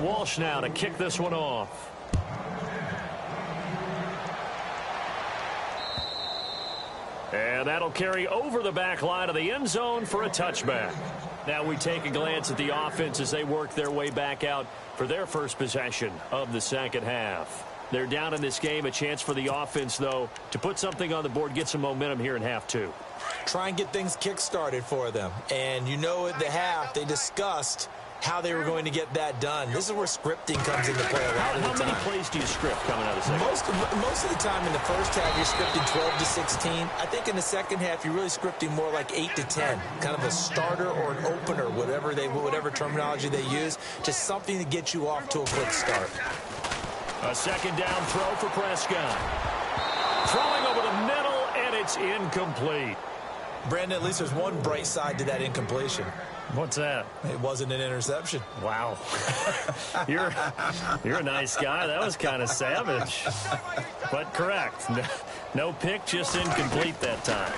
Walsh now to kick this one off. And that'll carry over the back line of the end zone for a touchback. Now we take a glance at the offense as they work their way back out for their first possession of the second half. They're down in this game. A chance for the offense, though, to put something on the board, get some momentum here in half two. Try and get things kick-started for them. And you know at the half, they discussed how they were going to get that done. This is where scripting comes into play a lot of the time. How many plays do you script coming out of the second? Most of the time in the first half, you're scripting 12 to 16. I think in the second half, you're really scripting more like 8 to 10. Kind of a starter or an opener, whatever terminology they use. Just something to get you off to a quick start. A second down throw for Prescott. Throwing over the middle, and it's incomplete. Brandon, at least there's one bright side to that incompletion. What's that? It wasn't an interception. Wow. You're a nice guy. That was kind of savage. But correct. No pick, just incomplete that time.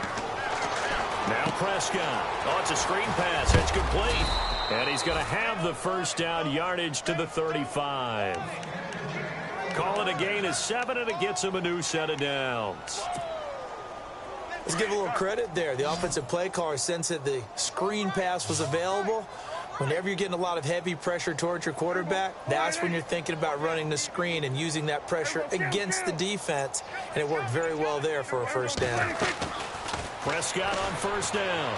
Now Prescott. Oh, it's a screen pass. It's complete. And he's going to have the first down yardage to the 35. Call it a gain of 7, and it gets him a new set of downs. Let's give a little credit there. The offensive play caller sensed that the screen pass was available. Whenever you're getting a lot of heavy pressure towards your quarterback, that's when you're thinking about running the screen and using that pressure against the defense. And it worked very well there for a first down. Prescott on first down.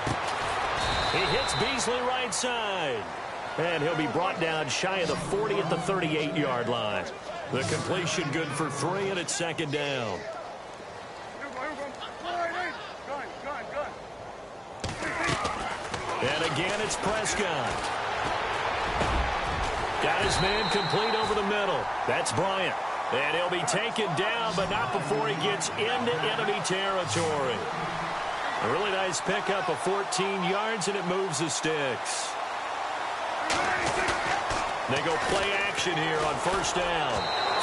He hits Beasley right side. And he'll be brought down shy of the 40 at the 38-yard line. The completion good for 3, and it's second down. And again, it's Prescott. Got his man complete over the middle. That's Bryant. And he'll be taken down, but not before he gets into enemy territory. A really nice pickup of 14 yards, and it moves the sticks. They go play action here on first down.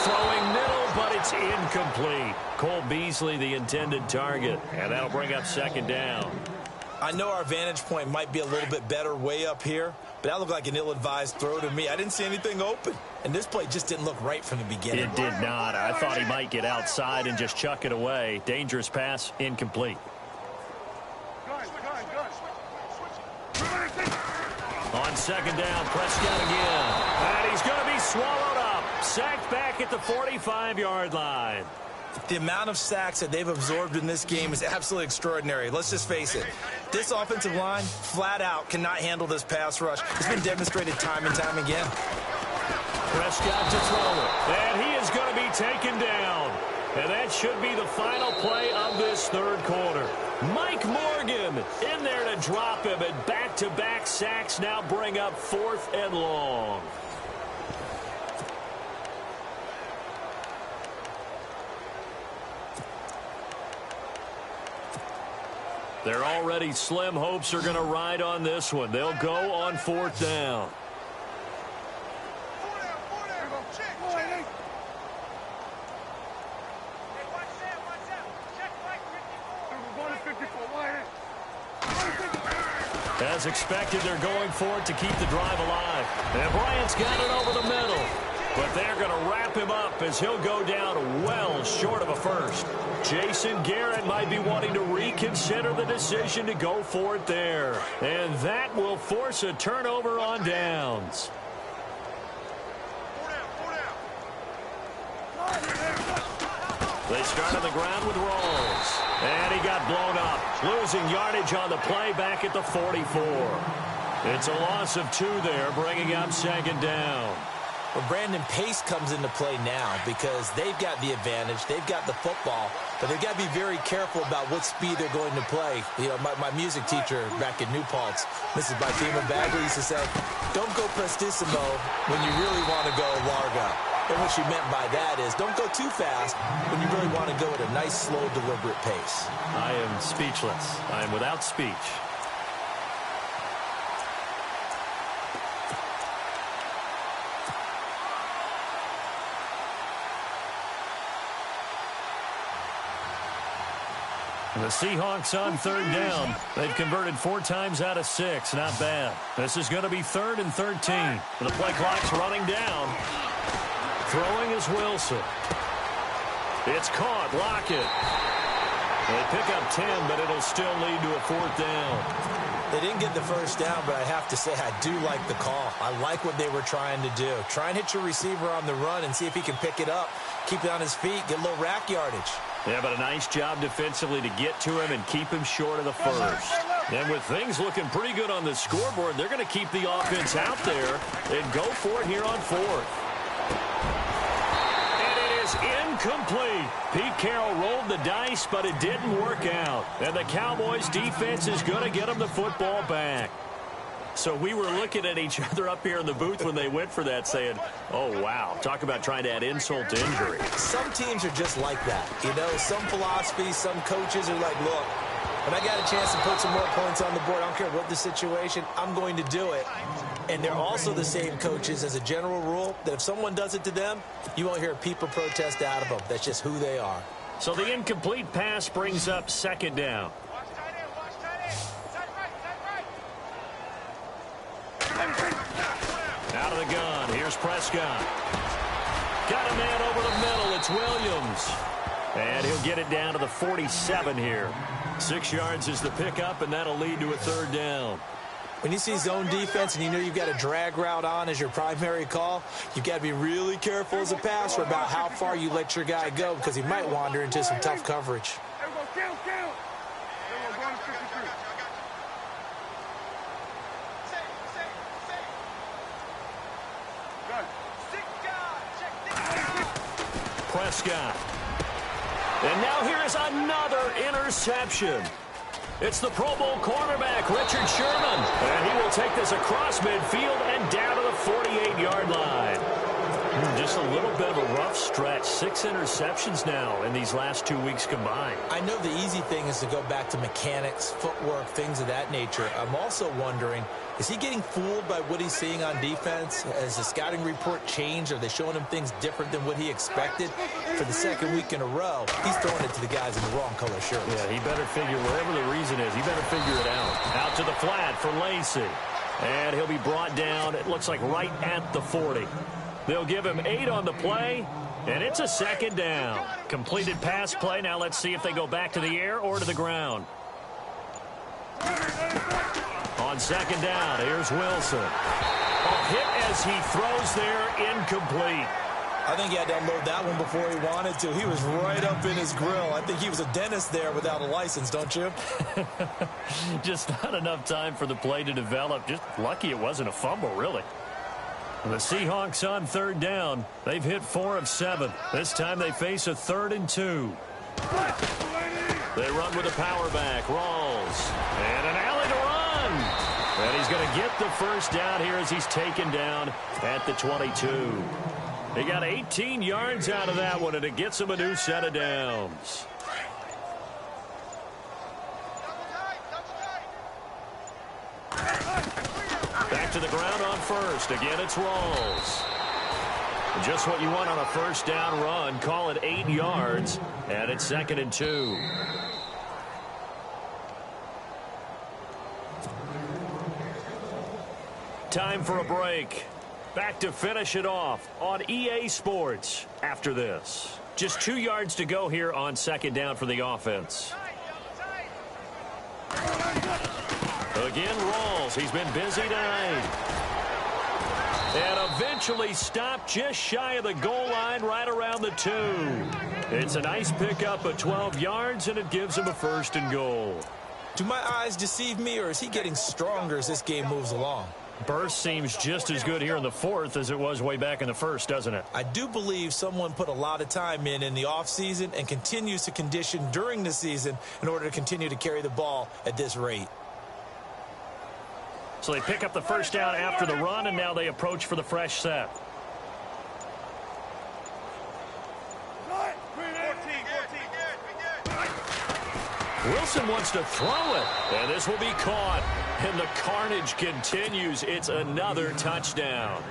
Throwing middle, but it's incomplete. Cole Beasley, the intended target. And that'll bring up second down. I know our vantage point might be a little bit better way up here, but that looked like an ill-advised throw to me. I didn't see anything open, and this play just didn't look right from the beginning. It did not. I thought he might get outside and just chuck it away. Dangerous pass, incomplete. On second down, Prescott again. And he's going to be swallowed up. Sacked back at the 45-yard line. The amount of sacks that they've absorbed in this game is absolutely extraordinary. Let's just face it. This offensive line, flat out, cannot handle this pass rush. It's been demonstrated time and time again. Prescott to throw it. And he is going to be taken down. And that should be the final play of this third quarter. Mike Morgan in there to drop him. And back-to-back sacks now bring up 4th and long. Their already slim hopes are going to ride on this one. They'll go on 4th down. As expected, they're going for it to keep the drive alive. And Bryant's got it over the middle. But they're going to wrap him up as he'll go down well short of a first. Jason Garrett might be wanting to reconsider the decision to go for it there. And that will force a turnover on downs. They start on the ground with Rawls. And he got blown up. Losing yardage on the play back at the 44. It's a loss of 2 there, bringing up second down. Well, Brandon, pace comes into play now because they've got the advantage. They've got the football, but they've got to be very careful about what speed they're going to play. You know, my music teacher back in New Paltz, Mrs. Batima Bagley, used to say, don't go prestissimo when you really want to go largo. And what she meant by that is don't go too fast when you really want to go at a nice, slow, deliberate pace. I am speechless. I am without speech. The Seahawks on 3rd down. They've converted 4 times out of 6. Not bad. This is going to be 3rd and 13. The play clock's running down. Throwing is Wilson. It's caught. Lockett. They pick up 10, but it'll still lead to a 4th down. They didn't get the first down, but I have to say I do like the call. I like what they were trying to do. Try and hit your receiver on the run and see if he can pick it up, keep it on his feet, get a little rack yardage. Yeah, but a nice job defensively to get to him and keep him short of the first. And with things looking pretty good on the scoreboard, they're going to keep the offense out there and go for it here on 4th. Incomplete. Pete Carroll rolled the dice, but it didn't work out. And the Cowboys defense is going to get them the football back. So we were looking at each other up here in the booth when they went for that saying, oh, wow, talk about trying to add insult to injury. Some teams are just like that. You know, some philosophies, some coaches are like, look, when I got a chance to put some more points on the board, I don't care what the situation, I'm going to do it. And they're also the same coaches as a general rule that if someone does it to them, you won't hear people protest out of them. That's just who they are. So the incomplete pass brings up 2nd down. Out of the gun. Here's Prescott. Got a man over the middle. It's Williams. And he'll get it down to the 47 here. 6 yards is the pickup, and that'll lead to a 3rd down. When you see zone defense and you know you've got a drag route on as your primary call, you've got to be really careful as a passer about how far you let your guy go because he might wander into some tough coverage. Prescott. And now here's another interception. It's the Pro Bowl cornerback, Richard Sherman. And he will take this across midfield and down to the 48-yard line. Just a little bit of a rough stretch. 6 interceptions now in these last 2 weeks combined. I know the easy thing is to go back to mechanics, footwork, things of that nature. I'm also wondering, is he getting fooled by what he's seeing on defense? Has the scouting report changed? Are they showing him things different than what he expected? For the 2nd week in a row, he's throwing it to the guys in the wrong color shirts. Yeah, he better figure, whatever the reason is, he better figure it out. Out to the flat for Lacey. And he'll be brought down, it looks like right at the 40. They'll give him 8 on the play, and it's a 2nd down. Completed pass play. Now let's see if they go back to the air or to the ground. On 2nd down, here's Wilson. A hit as he throws there, incomplete. I think he had to unload that one before he wanted to. He was right up in his grill. I think he was a dentist there without a license, don't you? Just not enough time for the play to develop. Just lucky it wasn't a fumble, really. The Seahawks on 3rd down. They've hit 4 of 7. This time they face a 3rd and 2. They run with a power back. Rawls. And an alley to run. And he's going to get the first down here as he's taken down at the 22. He got 18 yards out of that one, and it gets him a new set of downs. Back to the ground on 1st. Again, it's Rawls. Just what you want on a 1st down run. Call it 8 yards, and it's 2nd and 2. Time for a break. Back to finish it off on EA Sports after this. Just 2 yards to go here on 2nd down for the offense. Again, Rawls. He's been busy tonight. And eventually stopped just shy of the goal line right around the 2. It's a nice pickup of 12 yards, and it gives him a 1st and goal. Do my eyes deceive me, or is he getting stronger as this game moves along? Burst seems just as good here in the 4th as it was way back in the 1st, doesn't it? I do believe someone put a lot of time in the offseason and continues to condition during the season in order to continue to carry the ball at this rate. So they pick up the 1st down after the run, and now they approach for the fresh set. Wilson wants to throw it, and this will be caught. And the carnage continues. It's another touchdown.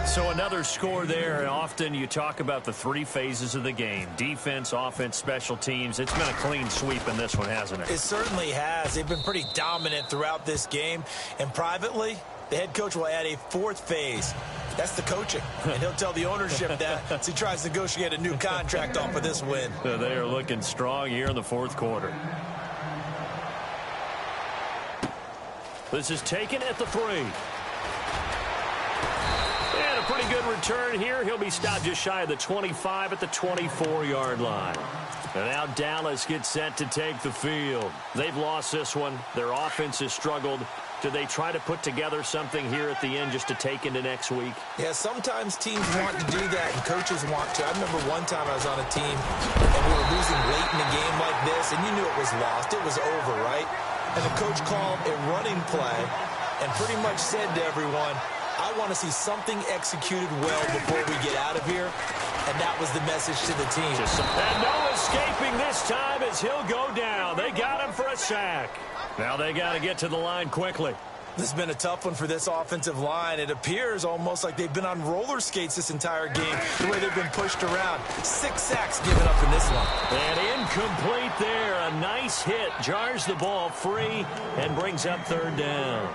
So another score there. Often you talk about the 3 phases of the game. Defense, offense, special teams. It's been a clean sweep in this one, hasn't it? It certainly has. They've been pretty dominant throughout this game. And privately, the head coach will add a 4th phase. That's the coaching. And he'll tell the ownership that as he tries to negotiate a new contract off of this win. They are looking strong here in the fourth quarter. This is taken at the 3. And a pretty good return here. He'll be stopped just shy of the 25 at the 24-yard line. And now Dallas gets set to take the field. They've lost this one. Their offense has struggled. Do they try to put together something here at the end just to take into next week? Yeah, sometimes teams want to do that, and coaches want to. I remember one time I was on a team, and we were losing late in a game like this, and you knew it was lost. It was over, right? And the coach called a running play and pretty much said to everyone, I want to see something executed well before we get out of here. And that was the message to the team. And no escaping this time as he'll go down. They got him for a sack. Now they got to get to the line quickly. This has been a tough one for this offensive line. It appears almost like they've been on roller skates this entire game, the way they've been pushed around. 6 sacks given up in this one. And incomplete there. A nice hit. Jars the ball free and brings up 3rd down.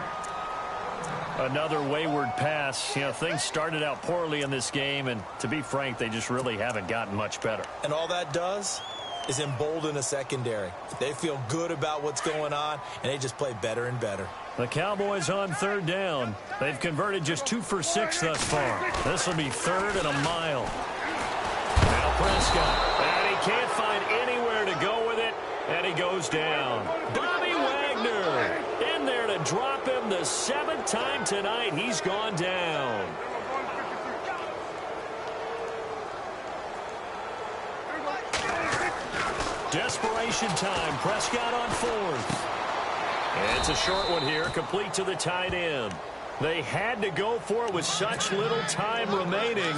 Another wayward pass. You know, things started out poorly in this game, and to be frank, they just really haven't gotten much better. And all that does is embolden a secondary. They feel good about what's going on, and they just play better and better. The Cowboys on 3rd down. They've converted just 2 for 6 thus far. This will be 3rd and a mile. Now Prescott. And he can't find anywhere to go with it, and he goes down. Bobby Wagner in there to drop him the 7th time tonight. He's gone down. Desperation time. Prescott on 4th. And it's a short one here, complete to the tight end. They had to go for it with such little time remaining.